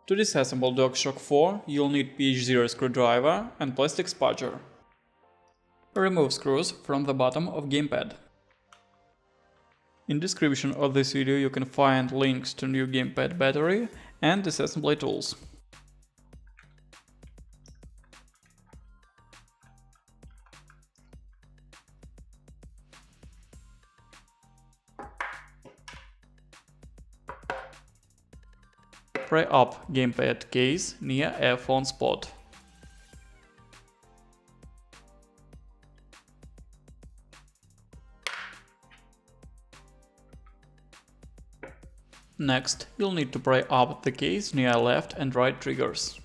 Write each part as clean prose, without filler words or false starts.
To disassemble DualShock 4, you'll need PH0 screwdriver and plastic spudger. Remove screws from the bottom of gamepad. In description of this video you can find links to new gamepad battery and disassembly tools. Pry up gamepad case near earphone spot. Next, you'll need to pry up the case near left and right triggers.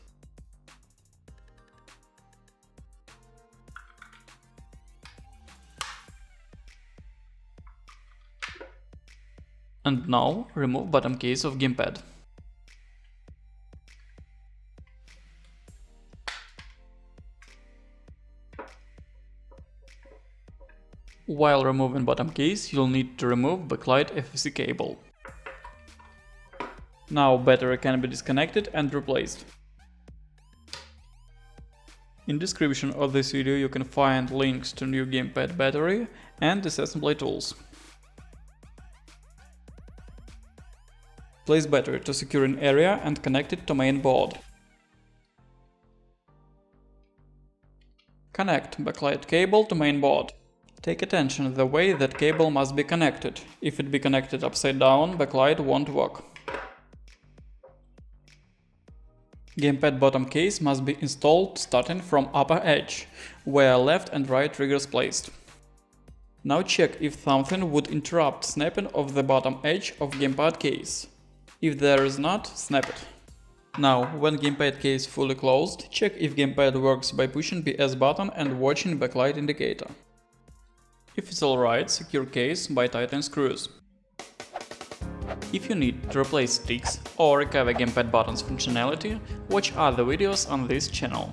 And now remove bottom case of gamepad. While removing bottom case, you'll need to remove backlight FFC cable. Now battery can be disconnected and replaced. In description of this video you can find links to new gamepad battery and disassembly tools. Place battery to secure an area and connect it to main board. Connect backlight cable to main board. Take attention the way that cable must be connected. If it be connected upside down, backlight won't work. Gamepad bottom case must be installed starting from upper edge, where left and right triggers placed. Now check if something would interrupt snapping of the bottom edge of gamepad case. If there is not, snap it. Now, when gamepad case fully closed, check if gamepad works by pushing PS button and watching backlight indicator. If it's alright, secure case by tightening screws. If you need to replace sticks or recover gamepad buttons functionality, watch other videos on this channel.